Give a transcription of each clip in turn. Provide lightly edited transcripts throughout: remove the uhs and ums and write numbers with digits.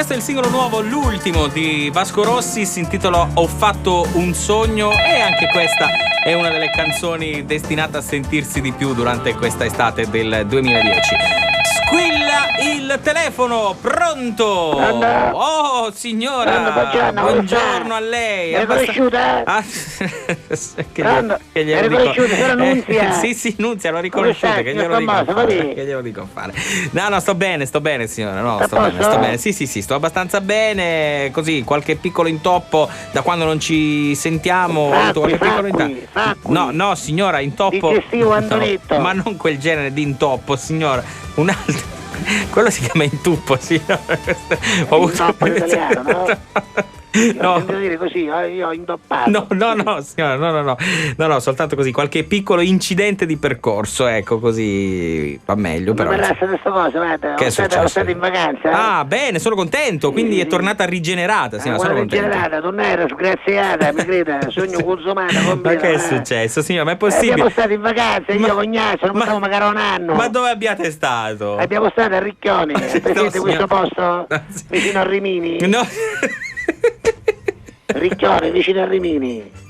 questo è il singolo nuovo, l'ultimo di Vasco Rossi, si intitola Ho fatto un sogno, e anche questa è una delle canzoni destinate a sentirsi di più durante questa estate del 2010. Squilla il telefono, pronto? Pronto? Oh signora, Pronto, buongiorno a lei. È riconosciuta? Pronto? Che glielo È dico? riconosciuta, sono Nunzia. Sì, Nunzia, l'ho riconosciuta. Come Che stai, glielo dico signor a fare? Tommaso? Che glielo dico a fare? No, sto bene signora, no, Sta sto bene, posto? sto bene. Sì, sto abbastanza bene, così qualche piccolo intoppo da quando non ci sentiamo. Ho avuto qualche piccolo intoppo. No, signora, intoppo. Digestivo Antonetto. Ma non quel genere di intoppo, signora, un altro. Quello si chiama intuppo, signora. Ho avuto Intoppo in italiano, no? No. Sento dire così, io ho intoppato. No, signora, no, soltanto così, qualche piccolo incidente di percorso, ecco, così va meglio, però. Non parlasse di questa cosa, guarda, Che è successo? state in vacanza. Ah, bene, sono contento, quindi è tornata rigenerata, signora, sono Guarda, contento. rigenerata, tornare sgraziata, mi creda, sogno consumata. Ma che è successo, signora? Ma è Abbiamo possibile? stato in vacanza, io con Gnazzo, non possiamo magari un anno. Ma dove abbiate stato? Abbiamo stato a Ricchione, presente questo posto? Vicino a Rimini. No. Ricchione, vicino a Rimini.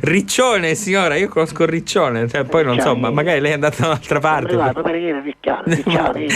Riccione, signora, io conosco Riccione, cioè, poi non so, ma magari lei è andata da un'altra parte. Proprio perché Ricchione.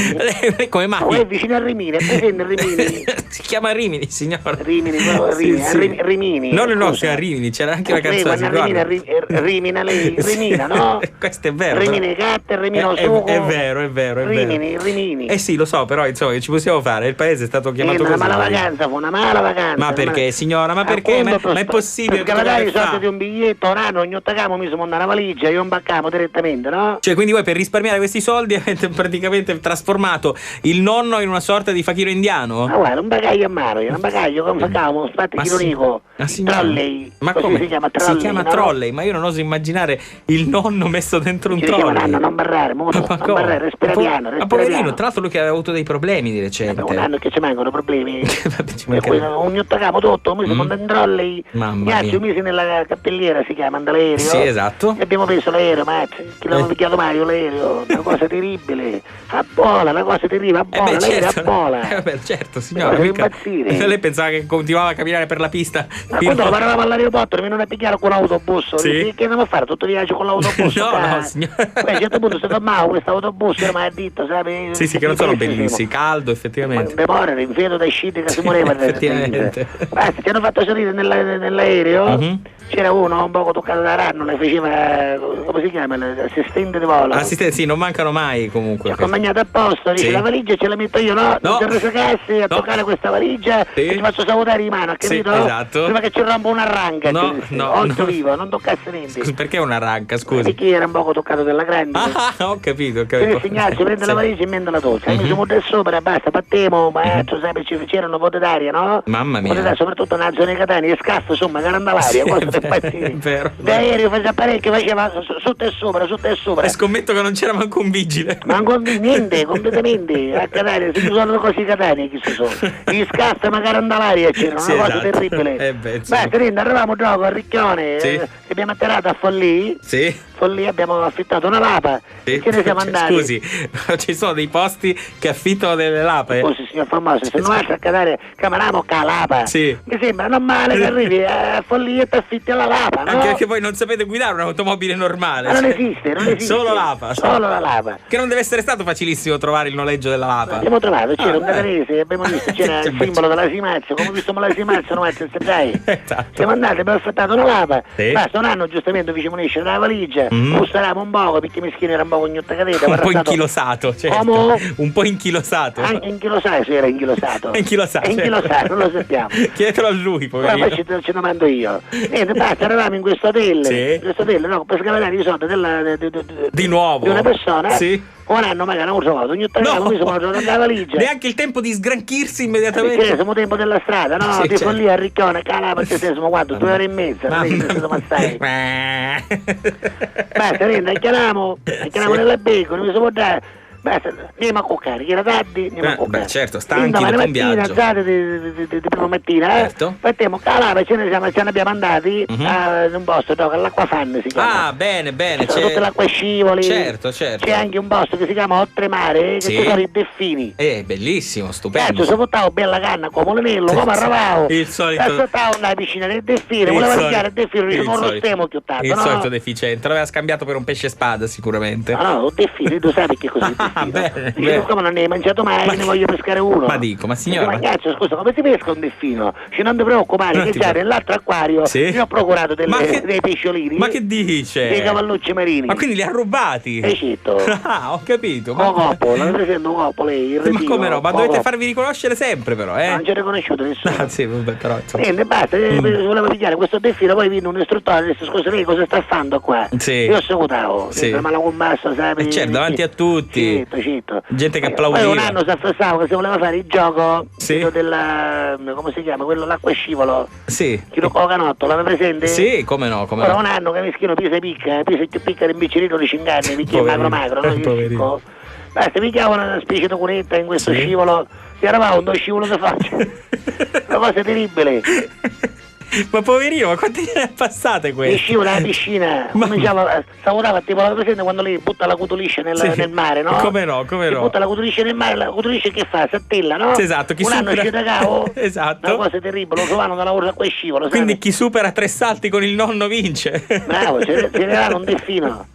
Lei come mai? Ma è vicino a Rimini, è presente Rimini? Si chiama Rimini, signora. Rimini, proprio Rimini, Sì. Rimini. No, si a Rimini, c'era anche la canzone. si guarda. Rimina lei, Rimina, no? Questo è vero. Rimini Gatte, Rimino È Sugo. vero. Rimini. Eh sì, lo so, però insomma ci possiamo fare, il paese è stato chiamato Una così. mala vacanza, fu una mala vacanza. Ma perché, signora? Ma perché? Appunto, Ma è possibile perché che magari i cosa soldi fa? di un biglietto, un anno, ogni ottagamo mi sono una valigia, io imbaccamo direttamente, no? Cioè, quindi voi per risparmiare questi soldi avete praticamente trasformato il nonno in una sorta di fakiro indiano? Ma guarda, un bagaglio a mano, un bagaglio come facciamo, spatti chironico, trolley, Ma così come? si chiama trolley, Si chiama no? trolley, ma io non oso immaginare il nonno messo dentro un Ci chiama trolley. Nanno, non barrare, Ma non come? barrare, respira piano, Ma respira poverino, piano. tra l'altro lui che aveva avuto dei problemi di recente. Un anno che ci mancano problemi. Vabbè, ci Per cui mancherebbe. ogni ottagamo tutto, mi sono in trolley, Mamma Gnazio mia. misi nella cappelliera, si chiama, and'aereo. Sì, esatto. E abbiamo preso l'aereo, ma che l'hanno picchiato Mario l'aereo, una cosa terribile. A bola, una cosa terribile, a bola, l'aereo a bola. Beh, certo, signora. Cosa mica- impazzire. Lei pensava che continuava a camminare per la pista. Ma fino- quando parlavamo all'aeroporto, mi venivano a picchiare con l'autobus. Sì. Che andiamo a fare? Tutto il viaggio con l'autobus? No, signora. Poi a un certo punto si fermava questo autobus, era maledetto, sai? Sì, che non sono bellissimi, caldo effettivamente. Mi morire, in freddo da scite che si moreva. Effettivamente. Basta, ci hanno fatto salire nell'aereo. Mhm. C'era uno un poco toccato da ranno, le faceva, come si chiama, l'assistente di volo. Sì, non mancano mai Ci comunque. ha accompagnato a posto, dice Sì. la valigia ce la metto io, no? No. Non ti cassi a No. toccare questa valigia Sì. e ti faccio salutare in mano, Sì, capito? esatto. Prima che ci rompa una ranca, No, oltre no. vivo, non toccasse niente. Scusi, perché una ranca, scusi? Perché era un poco toccato della grande. Ho capito. Quindi Ignazio prende la valigia e mette la doccia. Mi sono messo sopra, basta, partiamo, ma tu sai, c'erano vote d'aria, no? Mamma mia. Vote d'aria, soprattutto nella zona di Catania, e scaffo, insomma, garanta l'aria, cosa per È impazzire. vero. L'aereo faceva parecchio, faceva sotto e sopra. E scommetto che non c'era manco un vigile. Ma non niente, completamente. A Catania, si sono così Catania, chi si sono. Gli scaffi magari andava l'aria, c'era Sì, una cosa esatto. terribile. Beh, insomma. Basta, quindi arrivavamo gioco a Ricchione, Sì. abbiamo atterrato a Follì. Sì. Follì abbiamo affittato una lapa Sì. e ce ne siamo andati. Scusi, ci sono dei posti che affittano delle lape? Scusi signor Formoso, se non altro a Catania cameriamo calapa. Sì. Mi sembra non male che arrivi a Follì e ti affitti alla lapa, no? Anche perché voi non sapete guidare un'automobile normale. Ma non cioè, esiste. Solo lapa. Solo la lapa. Che non deve essere stato facilissimo trovare il noleggio della lapa. Abbiamo trovato, c'era un beh. catanese, abbiamo visto, c'era il simbolo della Simazza, come visto la Simazza, non è sai. Esatto. Siamo andati, abbiamo affittato una lapa, Sì. basta un anno giustamente fece esce dalla valigia, Mm. busseravamo un poco perché mischino era un po' gnotta cadeta. Un po' inchilosato, certo. Come? Un po' inchilosato. Anche inchilosato, se era inchilosato. Inchilosato, È inchilosato, certo. non lo sappiamo. Chiedetelo a lui, Poi poverino. ce lo mando io. Niente, basta, eravamo in questo hotel. Sì. In questo hotel, no, per scavalare i soldi Di nuovo? di una persona. Sì. Un anno magari non ho trovato, ogni ottavo mi sono trovato nella valigia. Neanche il tempo di sgranchirsi Perché immediatamente. siamo tempo della strada, no? Sì, Ti certo. lì a Ricchione, cala perché siamo quanto? 2 ore e mezza, non è che siamo passati. Basta, renda, chiamiamo Sì. nella becco, non mi si può dare. Basta, andiamo a cuccare, che era tardi, andiamo a cuccare. Beh, certo, stanchi Domani dopo un mattina, viaggio. alzate di prima mattina, Certo. Facciamo calare, ce ne abbiamo andati a un posto, no, l'acqua fan si chiama. Ah, bene, Ci sono tutte le acque scivoli. Certo. C'è anche un posto che si chiama Oltremare, che Sì. ci sono i delfini. Bellissimo, stupendo. Cazzo, se portavo bella canna come Molinello, come arravavo. Il solito- Aspettavo nella piscina del delfino, voleva pigliare il delfino, dice non lo stiamo più tanto, Il no? solito deficiente, l'aveva scambiato per un pesce spada sicuramente. No, un delfino, tu sai che cos'è il delfino? Bene, Dice, bene. come non ne hai mangiato mai, ne voglio pescare uno. Ma dico, ma signora- Dice, ma cazzo, scusa, come si pesca un delfino? Non ti preoccupare, Non che ti già preoccupare. nell'altro acquario Sì? mi ho procurato dei pesciolini. Ma che dice? Dei cavallucci marini. Ma quindi li ha rubati? Certo. Ah, ho capito. Coppo, non presento Coppo lei, il Ma retino. come no? Ma dovete farvi riconoscere sempre però, Non ci ha riconosciuto nessuno. Ah, sì, vabbè, però insomma. Niente, basta, volevo pigliare questo delfino, poi viene un istruttore e dice, scusa lei cosa sta facendo qua? Sì. Io salutavo, Sì. ma la combasso, sai? Certo, davanti a tutti. Certo. Gente che Poi un applaudiva. anno si affessava che si voleva fare il gioco, Sì. quello della, come si chiama, quello l'acqua e scivolo, Sì. quello con la canotto, l'aveva presente? Sì, come no, come Ora no. un anno che meschino pisa più picca del biccerino di 5 anni, perché è Poverino, magro, no? poverino. Picco. Basta, pigliava una specie di cunetta in questo Sì. scivolo, si eravamo uno scivolo di faccia. Una cosa terribile. Ma poverino, ma quante ne passate Mi queste? scivola dalla piscina, Ma- cominciava, salutava tipo la presente quando lei butta la cutuliscia Sì. nel mare, no? Come no, come Si no. butta la cutuliscia nel mare, la cutuliscia che fa? Sattella, no? Esatto, chi un anno supera- ci cagavo, Esatto. una cosa terribile, lo trovano dalla ora qua e scivolo, Quindi sai? chi supera 3 salti con il nonno vince. Bravo, ce n'era un delfino,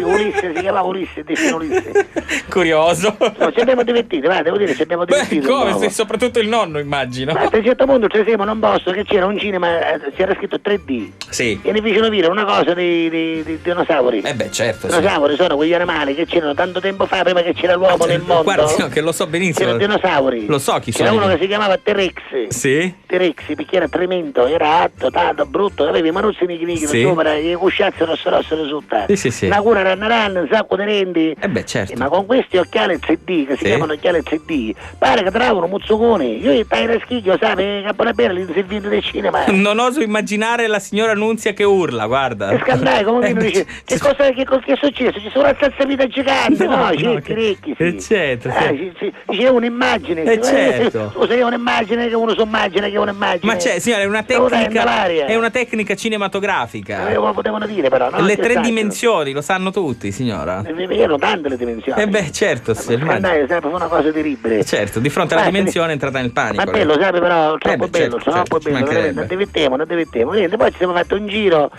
Ulisse, si chiamava Ulisse, il delfino Ulisse. Curioso. No, ci abbiamo divertito, va, devo dire, ci abbiamo Beh, divertito. come? no? Soprattutto il nonno, immagino. Ma a un certo punto ci siamo in un posto che c'era un cinema, c'era scritto 3D. Sì. E ne fecero dire una cosa di dinosauri. Beh, certo, I sì. dinosauri sono quegli animali che c'erano tanto tempo fa, prima che c'era l'uomo nel mondo. Guarda, sì, che lo so benissimo. C'erano dinosauri. Lo so chi C'era sono. uno che si chiamava T-Rex. Sì? T-Rex perché era tremendo, era alto, tanto, brutto, aveva i manuzzi nicchi Sì. sopra, e i cusciazzi rosso risultati. Sì. Una cura rannaran, un sacco di denti. Beh, certo. Ma con questi occhiali 3D, che si Sì. chiamano occhiali 3D, pare che trovano muzzuconi. Io tai da schiglio, sai, Caponabella, l'inservito del cinema. Non oso immaginare la signora Nunzia che urla, guarda. E scandai, come Eh, uno dice, che è successo? Ci sono una salsavita gigante, no? Certi recchi, sì. Eccetera, sì. C'è un'immagine. certo. Scusa, è un'immagine che uno si immagina che è un'immagine. Ma c'è, signora, è una Stavo dando tecnica. l'aria. È una tecnica cinematografica. Lo potevano dire però, no? Le Che 3 cazzo? dimensioni, lo sanno tutti, signora. Erano tante le dimensioni. Beh, certo, sì, immagino. Scandai, sai, fu una cosa terribile. Certo, di fronte alla Ma dimensione è entrata nel panico. Ma bello, sai, però troppo beh, bello, certo, troppo ci bello, mancherebbe. veramente, non divertiamo. Niente, poi ci siamo fatto un giro,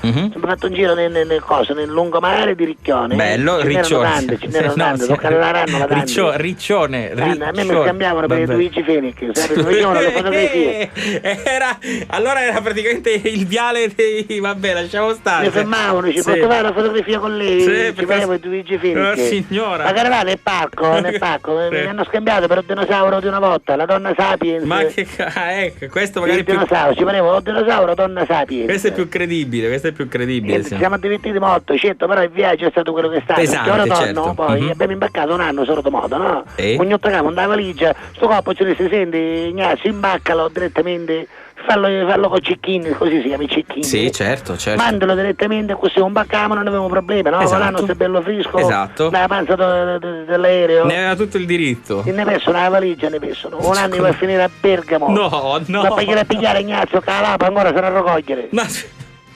nel lungomare di Ricchione. Bello, Ce n'erano Riccione. tante, ce n'erano Sì, no, tante, sì. toccare la ranno, la tante. Riccione. A me mi scambiavano per i Vabbè. Luigi Fenech, sai, facevano le fotografie. Allora era praticamente il viale dei. Vabbè, lasciamo stare. Mi fermavano, ci Sì. posso fare una fotografia con lei? Sì, Ci perché- facevo i Luigi Fenech. signora. Ma caravana nel parco, Sì. mi hanno scambiato per un dinosauro di una volta, la donna Sapiens. Ma che ecco, questo magari Il è più. dinosauro, ci pareva o dinosauro o donna Sapiens. Questo è più credibile, questo è più credibile. Niente, Sì. ci siamo divertiti molto, certo, però il viaggio è stato quello che è stato. Pesante, Perché ora certo. torno, poi Mhm. abbiamo imbaccato un anno solo di modo, no? Sì. Ogni ottavo andava valigia, sto coppo ci disse, senti Ignazio, imbaccalo direttamente, fallo con cecchini, così si chiama i cecchini. Sì, certo. Mandalo direttamente, così non baccamo, non avevamo problemi, no? Esatto. L'anno sta bello fresco, Esatto. nella panza dell'aereo. Ne aveva tutto il diritto. E ne persero una valigia, un anno va a finire a Bergamo. No. Ma poi a pigliare Ignazio, che la lapa ancora sarà a raccogliere. Ma-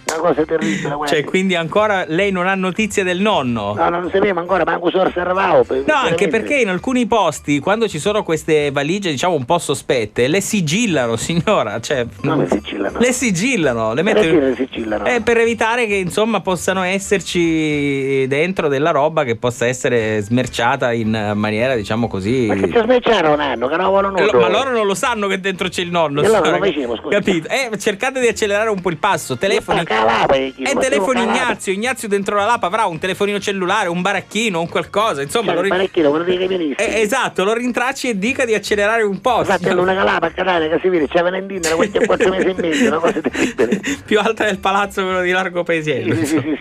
Una cosa terribile, guarda. Cioè, quindi ancora lei non ha notizie del nonno? No, non sapevamo ancora, manco se osservavo. No, anche perché in alcuni posti, quando ci sono queste valigie, diciamo, un po' sospette, le sigillano, signora. Cioè, No, le sigillano. Le sigillano, le Perché mettono. le sigillano? Per evitare che, insomma, possano esserci dentro della roba che possa essere smerciata in maniera, diciamo così. Ma che ci smerciano un anno, che non vogliono nudo. Ma loro non lo sanno che dentro c'è il nonno. E allora signora, come facciamo, scusa? capito? Cercate di accelerare un po' il passo. Telefoni. Telefoni Ignazio dentro la lapa avrà un telefonino cellulare, un baracchino, un qualcosa, insomma. Cioè, il parecchino, quello dei camionista. Esatto, lo rintracci e dica di accelerare un po'. Infatti una calapa a Catania che si vede, c'è Valentina, era 4 mesi e mezzo, una cosa terribile. Più alta del palazzo quello di Largo Paesiello. Sì.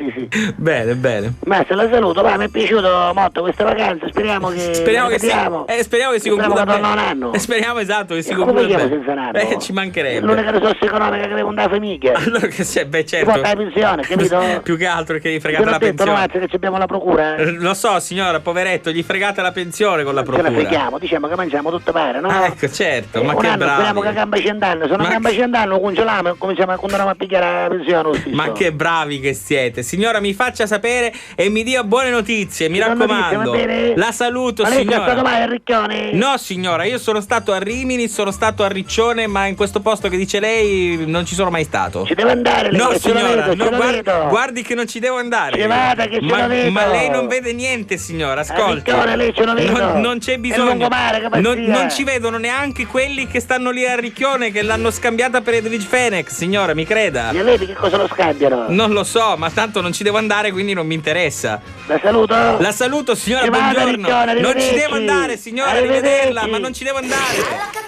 Bene. Ma se la saluto, va, mi è piaciuto molto questa vacanza, speriamo che Speriamo che si concluda bene. bene. Un anno. Speriamo, esatto, che si Come concluda facciamo bene. senza un anno? Ci mancherebbe. L'unica risorsa economica che avevo da famiglia. Allora che c'è, beh certo. porta la pensione, capito? Più che altro che gli fregate la detto, pensione. che abbiamo la procura. Lo so, signora, poveretto, gli fregate la pensione con la Ce la procura. freghiamo, diciamo che mangiamo tutto pare, no? Ecco, certo, ma un che anno speriamo che bravi. gamba 100 anni, sono Ma gamba 100 anni, congeliamo e cominciamo a pigliare la pensione. lo stesso. Ma che bravi che siete. Signora, mi faccia sapere e mi dia buone notizie, mi Buone raccomando. notizie, va bene? La saluto, Ma lei signora. è stato mai a Ricchione? No, signora, io sono stato a Rimini, sono stato a Riccione, ma in questo posto che dice lei non ci sono mai stato. Ci deve andare lei, No, che ce lo signora, vedo, no, ce lo vedo. guardi che non ci devo andare. Ci vada che ce lo vedo. Ma lei non vede niente, signora, ascolti. Ricchione, lei ce lo vedo. Non c'è È il bisogno. lungomare, che pazzia. Non ci vedono neanche quelli che stanno lì a Ricchione, che l'hanno scambiata per Edwige Fenech, signora, mi creda. E lei che cosa lo scambiano? Non lo so, ma tanto non ci devo andare, quindi non mi interessa. La saluto? La saluto, signora, Ci vada, buongiorno. Ricchione, Non ci arrivederci. devo andare, signora, Arrivederci. arrivederla, ma non ci devo andare.